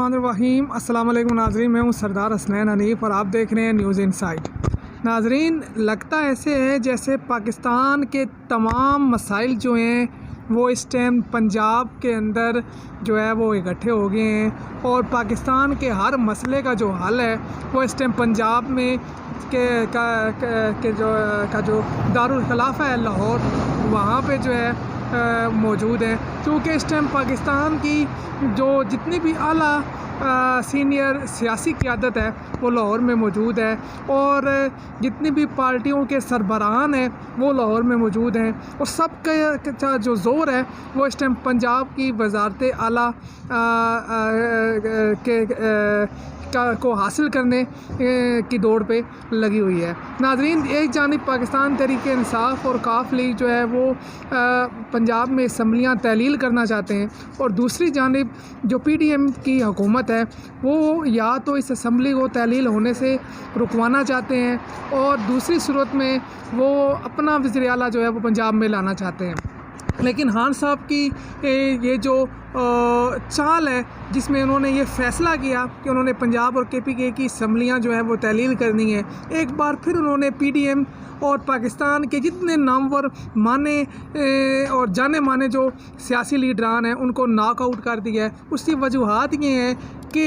बिस्मिल्लाहिर्रहमानिर्रहीम। अस्सलाम वालेकुम नाज़रीन, मैं हूं सरदार हसनैन हनीफ़ और आप देख रहे हैं न्यूज़ इनसाइड। नाज़रीन, लगता ऐसे है जैसे पाकिस्तान के तमाम मसाइल जो हैं वो इस टाइम पंजाब के अंदर जो है वो इकट्ठे हो गए हैं और पाकिस्तान के हर मसले का जो हल है वो इस टाइम पंजाब में जो दारुल खिलाफा है लाहौर, वहाँ पे जो है मौजूद हैं। क्योंकि इस टाइम पाकिस्तान की जो जितनी भी आला सीनियर सियासी क़यादत है वो लाहौर में मौजूद है और जितनी भी पार्टियों के सरबराहान हैं वो लाहौर में मौजूद हैं और सब का जो ज़ोर है वो इस टाइम पंजाब की वज़ारत आला को हासिल करने की दौड़ पे लगी हुई है। नाज़रीन, एक जानिब पाकिस्तान तहरीक इंसाफ और काफ लीग जो है वो पंजाब में असम्बलियाँ तहलील करना चाहते हैं और दूसरी जानिब जो PDM की हुकूमत है वो या तो इस असम्बली को तहलील होने से रुकवाना चाहते हैं और दूसरी सूरत में वो अपना वज़ीर आला जो है वो पंजाब में लाना चाहते हैं। लेकिन खान साहब की ये जो चाल है जिसमें उन्होंने ये फ़ैसला किया कि उन्होंने पंजाब और KPK की असम्बलियाँ जो है वो तहलील करनी है, एक बार फिर उन्होंने PDM और पाकिस्तान के जितने नामवर माने और जाने माने जो सियासी लीडरान हैं उनको नॉकआउट कर दिया है। उसकी वजूहात ये हैं कि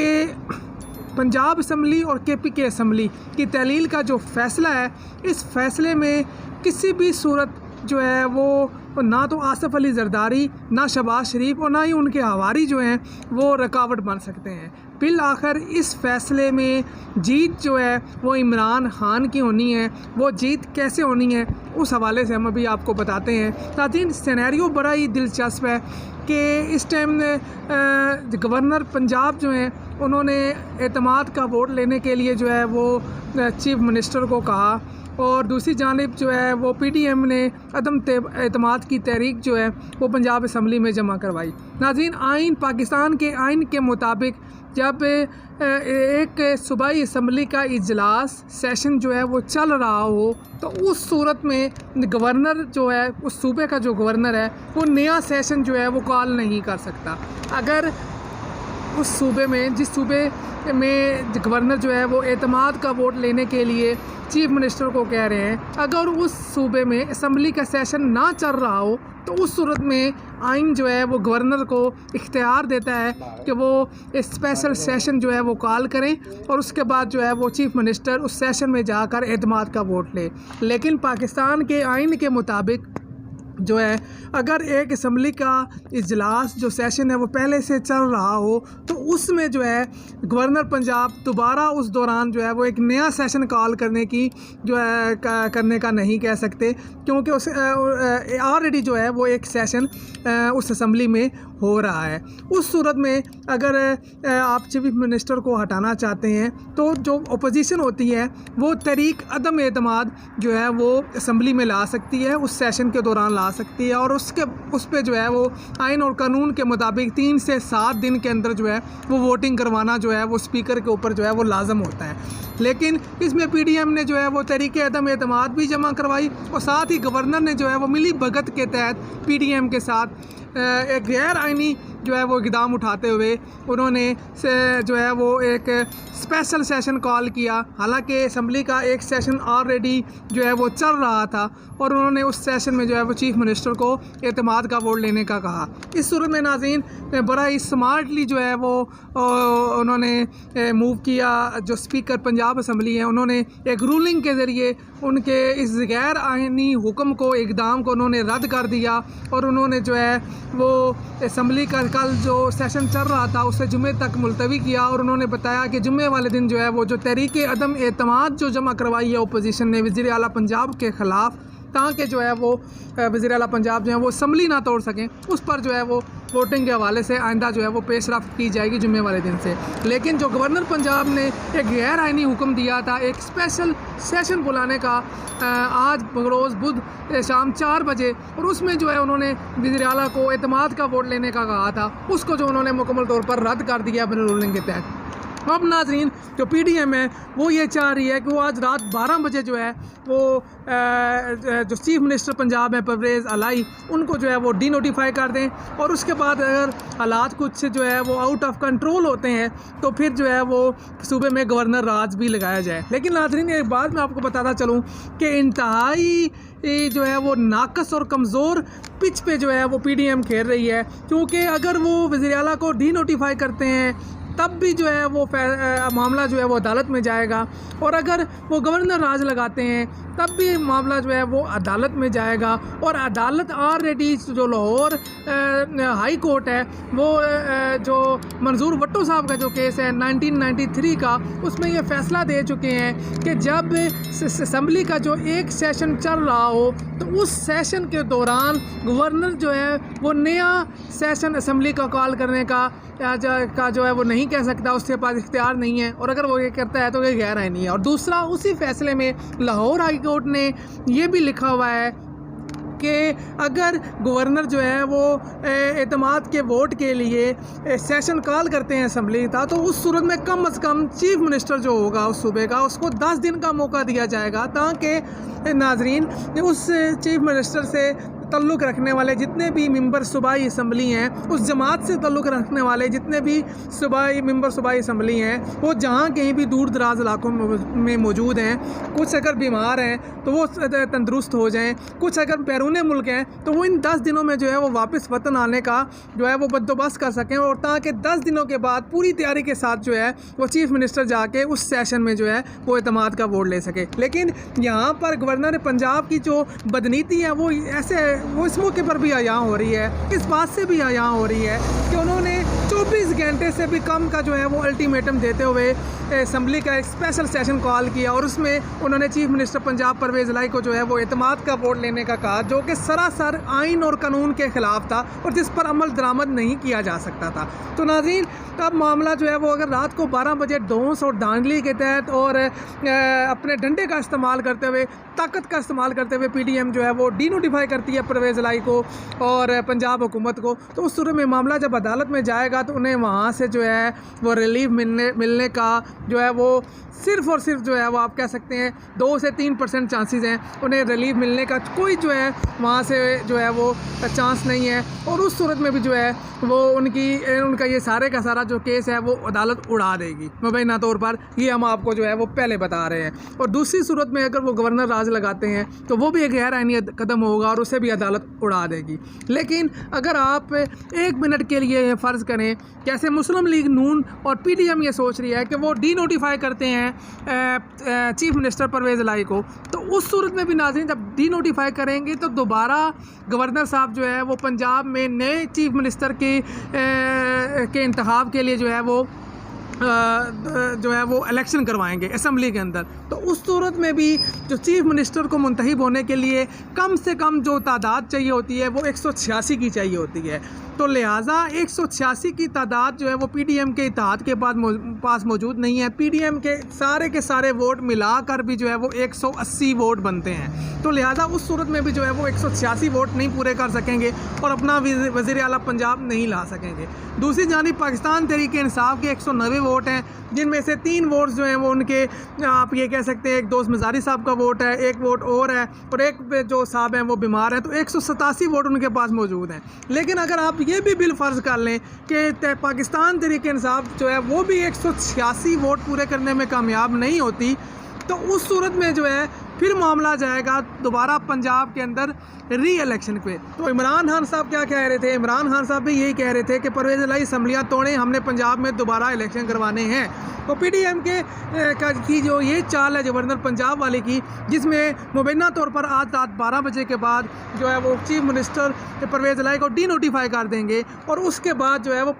पंजाब असम्बली और KPK असम्बली की तहलील का जो फ़ैसला है, इस फ़ैसले में किसी भी सूरत जो है वो ना तो आसिफ अली जरदारी, ना शहबाज शरीफ और ना ही उनके हवारी जो हैं वो रुकावट बन सकते हैं। बिल आखिर इस फ़ैसले में जीत जो है वो इमरान खान की होनी है। वो जीत कैसे होनी है उस हवाले से हम अभी आपको बताते हैं। ताकि सिनेरियो बड़ा ही दिलचस्प है कि इस टाइम गवर्नर पंजाब जो हैं उन्होंने एतमाद का वोट लेने के लिए जो है वो चीफ मिनिस्टर को कहा और दूसरी जानिब जो है वो PDM ने अदम एतमाद की तहरीक जो है वो पंजाब असम्बली में जमा करवाई। नाज़रीन, आइन पाकिस्तान के आइन के मुताबिक जब एक सूबाई असम्बली का इजलास सेशन जो है वो चल रहा हो तो उस सूरत में गवर्नर जो है उस सूबे का जो गवर्नर है वो नया सेशन जो है वो कॉल नहीं कर सकता। अगर उस सूबे में जिस सूबे में गवर्नर जो है वो एतमाद का वोट लेने के लिए चीफ मिनिस्टर को कह रहे हैं, अगर उस सूबे में असम्बली का सेशन ना चल रहा हो तो उस सूरत में आइन जो है वो गवर्नर को इख्तियार देता है कि वो एक स्पेशल सेशन जो है वो कॉल करें और उसके बाद जो है वो चीफ मिनिस्टर उस सेशन में जाकर एतमाद का वोट ले। लेकिन पाकिस्तान के आइन के मुताबिक जो है अगर एक असम्बली का इजलास जो सेशन है वो पहले से चल रहा हो तो उसमें जो है गवर्नर पंजाब दोबारा उस दौरान जो है वो एक नया सेशन कॉल करने की जो है करने का नहीं कह सकते, क्योंकि उस ऑलरेडी जो है वो एक सेशन उस असम्बली में हो रहा है। उस सूरत में अगर आप चीफ मिनिस्टर को हटाना चाहते हैं तो जो अपोजिशन होती है वो तहरीक अदम एतमाद जो है वो असम्बली में ला सकती है, उस सेशन के दौरान ला सकती है और उस पे जो है वो आइन और कानून के मुताबिक 3 से 7 दिन के अंदर जो है वो वोटिंग करवाना जो है वो स्पीकर के ऊपर जो है वो लाजम होता है। लेकिन इसमें PDM ने जो है वो तहरीक अदम एतमाद भी जमा करवाई और साथ ही गवर्नर ने जो है वो मिली भगत के तहत PDM के साथ एक गैर आइनी जो है वो इक़दाम उठाते हुए उन्होंने जो है वो एक स्पेशल सेशन कॉल किया। हालांकि असम्बली का एक सेशन ऑलरेडी जो है वो चल रहा था और उन्होंने उस सेशन में जो है वो चीफ मिनिस्टर को एतमाद का वोट लेने का कहा। इस सूरत में नाज़रीन बड़ा ही स्मार्टली जो है वो उन्होंने मूव किया। जो स्पीकर पंजाब असम्बली है उन्होंने एक रूलिंग के ज़रिए उनके इस गैर आइनी हुक्म को इक़दाम को उन्होंने रद्द कर दिया और उन्होंने जो है वो असम्बली का कल जो सेशन चल रहा था उसे जुमे तक मुलतवी किया और उन्होंने बताया कि जुमे वाले दिन जो है वो जो तहरीक अदम एतमाद जो जमा करवाई है अपोजिशन ने वज़ीर आला पंजाब के ख़िलाफ़, ताकि जो है वो वज़ीर आला पंजाब जो है वो असम्बली ना तोड़ सकें, उस पर जो है वो वोटिंग के हवाले से आइंदा जो है वो पेशरफ्त की जाएगी जुमे वाले दिन से। लेकिन जो गवर्नर पंजाब ने एक गैर आइनी हुक्म दिया था एक स्पेशल सेशन बुलाने का आज रोज़ बुध शाम 4 बजे और उसमें जो है उन्होंने वज़ीर आला को एतमाद का वोट लेने का कहा था, उसको जो उन्होंने मुकम्मल तौर पर रद्द कर दिया अपने रूलिंग के तहत। अब नाजरीन जो PDM है वो ये चाह रही है कि वो आज रात 12 बजे जो है वो जो चीफ मिनिस्टर पंजाब है परवेज़ अलाई, उनको जो है वो डीनोटिफाई कर दें, और उसके बाद अगर हालात कुछ जो है वो आउट ऑफ कंट्रोल होते हैं तो फिर जो है वो सूबे में गवर्नर राज भी लगाया जाए। लेकिन नाजरीन एक बात मैं आपको बताता चलूँ कि इंतहाई जो है वो नाकस और कमज़ोर पिच पे जो है वो PDM खेल रही है, क्योंकि अगर वो वज़ीर आला को डीनोटिफाई करते हैं तब भी जो है वो मामला जो है वो अदालत में जाएगा, और अगर वो गवर्नर राज लगाते हैं तब भी मामला जो है वो अदालत में जाएगा। और अदालत ऑलरेडी जो लाहौर हाई कोर्ट है वो जो मंजूर भट्टो साहब का जो केस है 1993 का, उसमें ये फ़ैसला दे चुके हैं कि जब असम्बली का जो एक सेशन चल रहा हो तो उस सेशन के दौरान गवर्नर जो है वो नया सेशन असम्बली का कॉल करने का जो है वो नहीं कह सकता, उसके पास इख्तियार नहीं है, और अगर वो ये करता है तो ये गैर आईनी है। और दूसरा, उसी फैसले में लाहौर हाई कोर्ट ने ये भी लिखा हुआ है कि अगर गवर्नर जो है वो एतमाद के वोट के लिए सेशन कॉल करते हैं असम्बली का, तो उस सूरत में कम अज़ कम चीफ मिनिस्टर जो होगा उस सूबे का, उसको 10 दिन का मौका दिया जाएगा, ताकि नाजरीन उस चीफ मिनिस्टर से तल्लुक़ रखने वाले जितने भी मेंबर सूबाई असम्बली हैं, उस जमात से तल्लुक़ रखने वाले जितने भी मेंबर सूबाई असम्बली हैं, वो जहाँ कहीं भी दूर दराज इलाकों में मौजूद हैं, कुछ अगर बीमार हैं तो वो तंदुरुस्त हो जाएं, कुछ अगर बैरून मुल्क हैं तो वो इन 10 दिनों में जो है वो वापस वतन आने का जो है वो बंदोबस्त कर सकें, और ताकि 10 दिनों के बाद पूरी तैयारी के साथ जो है वो चीफ मिनिस्टर जाके उस सेशन में जो है वो एतमाद का वोट ले सके। लेकिन यहाँ पर गवर्नर पंजाब की जो बदनीति है वो इस मौके पर भी आया हो रही है, इस बात से भी आया हो रही है कि उन्होंने 24 घंटे से भी कम का जो है वो अल्टीमेटम देते हुए असम्बली का एक स्पेशल सेशन कॉल किया, और उसमें उन्होंने चीफ मिनिस्टर पंजाब परवेज़ अलाई को जो है वो एतमाद का वोट लेने का कहा, जो कि सरासर आइन और कानून के ख़िलाफ़ था और जिस पर अमल दरामद नहीं किया जा सकता था। तो नाज़रीन, तब मामला जो है वो अगर रात को 12 बजे डोंस और धांधली के तहत और अपने डंडे का इस्तेमाल करते हुए, ताकत का इस्तेमाल करते हुए PDM जो है वो डीनोटिफाई करती है परवेज़ अलाई को और पंजाब हुकूमत को, तो उस सूरत में मामला जब अदालत में जाएगा तो उन्हें वहाँ से जो है वो रिलीफ मिलने का जो है वो सिर्फ़ और सिर्फ जो है वो आप कह सकते हैं 2 से 3% चांसेस हैं, उन्हें रिलीफ मिलने का कोई जो है वहाँ से जो है वो चांस नहीं है। और उस सूरत में भी जो है वो उनका ये सारे का सारा जो केस है वो अदालत उड़ा देगी मुबैना तौर पर, ये हम आपको जो है वो पहले बता रहे हैं। और दूसरी सूरत में अगर वो गवर्नर राज लगाते हैं तो वो भी एक गैर आईनी कदम होगा और उसे भी अदालत उड़ा देगी। लेकिन अगर आप 1 मिनट के लिए फ़र्ज़ करें कैसे मुस्लिम लीग नून और PDM ये सोच रही है कि वो डीनोटिफाई करते हैं चीफ मिनिस्टर परवेज़ अलाई को, तो उस सूरत में भी नाज़रीन जब डीनोटिफाई करेंगे तो दोबारा गवर्नर साहब जो है वो पंजाब में नए चीफ मिनिस्टर के इंतखाब के लिए जो है वो इलेक्शन करवाएंगे असम्बली के अंदर। तो उस सूरत में भी जो चीफ मिनिस्टर को मुंतखब होने के लिए कम से कम जो तादाद चाहिए होती है वो 186 की चाहिए होती है। तो लिहाजा 186 की तादाद जो है वो PDM के इत्तेहाद के पास मौजूद नहीं है। PDM के सारे वोट मिलाकर भी जो है वो 180 वोट बनते हैं। तो लिहाजा उस सूरत में भी जो है वो 186 वोट नहीं पूरे कर सकेंगे और अपना वज़ीर आला पंजाब नहीं ला सकेंगे। दूसरी जानिब पाकिस्तान तहरीक इंसाफ के 190 वोट हैं, जिनमें से 3 वोट्स जो हैं वो उनके आप ये कह सकते हैं एक दोस्त मज़ारी साहब का वोट है, एक वोट और है, और एक जो साहब हैं वो बीमार हैं, तो 187 वोट उनके पास मौजूद हैं। लेकिन अगर आप ये भी बिल फ़र्ज़ कर लें कि पाकिस्तान तहरीक इंसाफ जो है वो भी 186 वोट पूरे करने में कामयाब नहीं होती, तो उस सूरत में जो है फिर मामला जाएगा दोबारा पंजाब के अंदर री इलेक्शन पे। तो इमरान खान साहब क्या कह रहे थे? इमरान खान साहब भी यही कह रहे थे कि परवेज़ अलाई असम्बलियाँ तोड़ें, हमने पंजाब में दोबारा इलेक्शन करवाने हैं। तो PDM की जो ये चाल है गवर्नर पंजाब वाले की, जिसमें मुबैना तौर पर आज रात 12 बजे के बाद जो है वो चीफ मिनिस्टर परवेज़ अलाई को डीनोटिफाई कर देंगे और उसके बाद जो है वो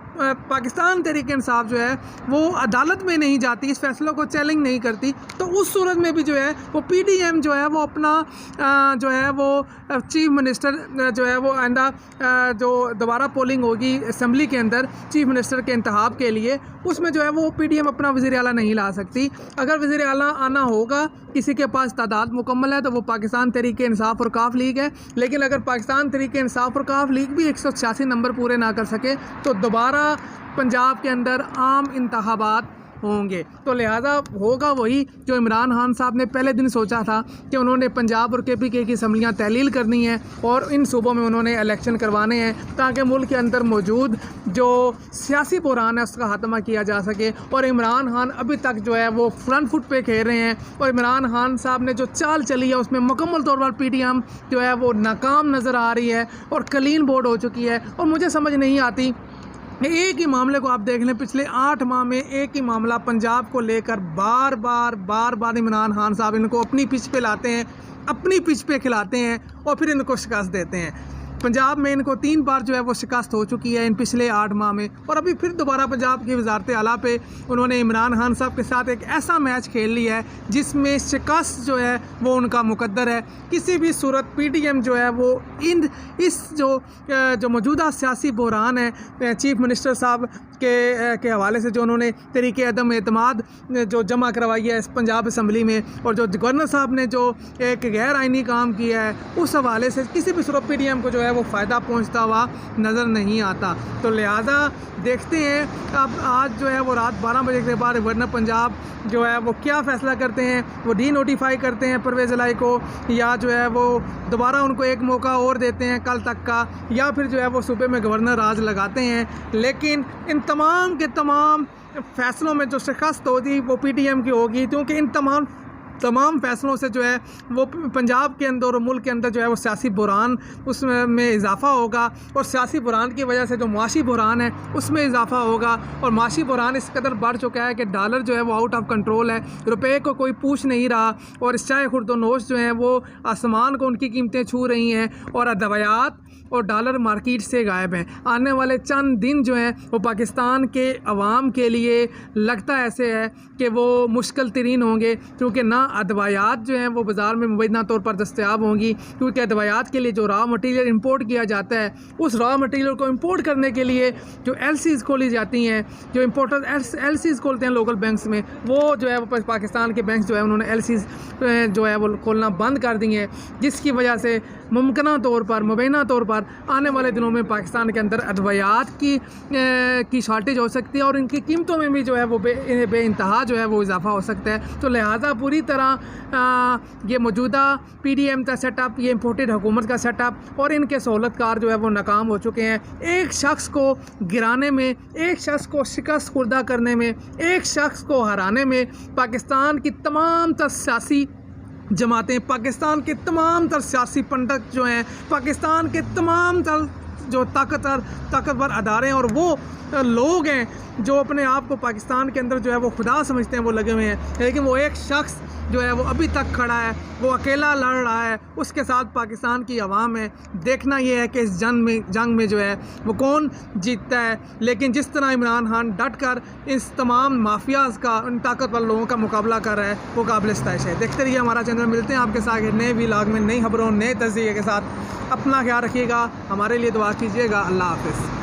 पाकिस्तान तहरीक इंसाफ जो है वो अदालत में नहीं जाती, इस फैसलों को चैलेंज नहीं करती। तो उस सूरत में भी जो है वो PDM जो है वो अपना जो है वो चीफ मिनिस्टर जो है वो आइंदा जो दोबारा पोलिंग होगी असम्बली के अंदर चीफ मिनिस्टर के इंतखाब के लिए, उसमें जो है वो PDM अपना वज़ीर आला नहीं ला सकती। अगर वज़ीर आला आना होगा, किसी के पास तादाद मुकम्मल है, तो वो पाकिस्तान तहरीक इंसाफ और काफ लीग है। लेकिन अगर पाकिस्तान तहरीक इंसाफ और काफ लीग भी 186 नंबर पूरे ना कर सके तो दोबारा पंजाब के अंदर आम इंतखाबात होंगे। तो लिहाजा होगा वही जो इमरान खान साहब ने पहले दिन सोचा था कि उन्होंने पंजाब और KPK की असम्बलियाँ तहलील करनी है और इन सूबों में उन्होंने इलेक्शन करवाने हैं ताकि मुल्क के अंदर मौजूद जो सियासी बुहरान है उसका खात्मा किया जा सके। और इमरान खान अभी तक जो है वो फ्रंट फुट पे खेल रहे हैं और इमरान खान साहब ने जो चाल चली है उसमें मुकम्मल तौर पर PTM जो है वो नाकाम नज़र आ रही है और क्लीन बोर्ड हो चुकी है। और मुझे समझ नहीं आती, एक ही मामले को आप देख लें, पिछले 8 माह में एक ही मामला पंजाब को लेकर बार बार इमरान खान साहब इनको अपनी पिच पे लाते हैं, अपनी पिच पे खिलाते हैं और फिर इनको शिकस्त देते हैं। पंजाब में इनको 3 बार जो है वो शिकस्त हो चुकी है इन पिछले 8 माह में और अभी फिर दोबारा पंजाब की वजारत आला पे उन्होंने इमरान खान साहब के साथ एक ऐसा मैच खेल लिया है जिसमें शिकस्त जो है वो उनका मुकद्दर है। किसी भी सूरत PTM जो है वो इस जो मौजूदा सियासी बुहरान है चीफ मिनिस्टर साहब के हवाले से जो उन्होंने तरीके अदम एतमाद जो जमा करवाई है इस पंजाब असम्बली में और जो गवर्नर साहब ने जो एक गैर आइनी काम किया है उस हवाले से किसी भी सूरत PTM को जो है वो फ़ायदा पहुंचता हुआ नज़र नहीं आता। तो लिहाजा देखते हैं अब आज जो है वो रात 12 बजे के बाद गवर्नर पंजाब जो है वो क्या फ़ैसला करते हैं, वो डी-नोटिफाई करते हैं परवेज़ इलाही को या जो है वो दोबारा उनको एक मौका और देते हैं कल तक का, या फिर जो है वो सूबे में गवर्नर राज लगाते हैं। लेकिन इन तमाम के तमाम फ़ैसलों में जो शिकस्त होगी वो PTM की होगी क्योंकि इन तमाम फ़ैसलों से जो है वो पंजाब के अंदर और मुल्क के अंदर जो है वो सियासी बुहरान उसमें इजाफ़ा होगा और सियासी बुहरान की वजह से जो माशी बुहरान है उसमें इजाफ़ा होगा। और माशी बुहरान इस कदर बढ़ चुका है कि डॉलर जो है वो आउट ऑफ कंट्रोल है, रुपए को कोई पूछ नहीं रहा और चाय खुर्दोनोश जो हैं वो आसमान को उनकी कीमतें छू रही हैं और अदवियात और डॉलर मार्केट से गायब हैं। आने वाले चंद दिन जो हैं वो पाकिस्तान के अवाम के लिए लगता ऐसे है कि वो मुश्किल तरीन होंगे क्योंकि ना अदवायात जो हैं वो बाज़ार में मुबैना तौर पर दस्तयाब होंगी क्योंकि अदवायात के लिए जो रॉ मटेरियल इंपोर्ट किया जाता है उस रॉ मटेरियल को इंपोर्ट करने के लिए जो LCs खोली जाती हैं, जो इम्पोर्टर LCs खोलते हैं लोकल बैंक्स में, वो जो है वो पाकिस्तान के बैंक जो है उन्होंने LCs जो है वो खोलना बंद कर दी हैं जिसकी वजह से मुमकिना तौर पर मुबैना तौर पर आने वाले दिनों में पाकिस्तान के अंदर अदवियात की शॉर्टेज हो सकती है और इनकी कीमतों में भी जो है वो बेइंतहा जो है वो इजाफा हो सकता है। तो लिहाजा पूरी तरह ये मौजूदा PTM का सेटअप, ये इम्पोर्टेड हुकूमत का सेटअप और इनके सहूलतकार जो है वो नाकाम हो चुके हैं। एक शख्स को गिराने में, एक शख्स को शिकस्त खुर्दा करने में, एक शख्स को हराने में पाकिस्तान की तमाम तर सियासी जमातें, पाकिस्तान के तमाम तर सियासी पंडित जो हैं, पाकिस्तान के तमाम तर जो ताकतवर अदारे और वो लोग हैं जो अपने आप को पाकिस्तान के अंदर जो है वो खुदा समझते हैं, वो लगे हुए हैं। लेकिन वो एक शख्स जो है वो अभी तक खड़ा है, वो अकेला लड़ रहा है, उसके साथ पाकिस्तान की आवाम है। देखना ये है कि इस जंग में जो है वो कौन जीतता है। लेकिन जिस तरह इमरान खान डट कर इस तमाम माफियाज़ का, उन ताकतवर लोगों का मुकाबला कर रहा है, वो काबिल इस्ताइश है। देखते रहिए हमारा चैनल। मिलते हैं आपके साथ नए व्लॉग में, नई खबरों, नए तज़किये के साथ। अपना ख्याल रखिएगा, हमारे लिए दुआ कीजिएगा। अल्लाह हाफ़िज़।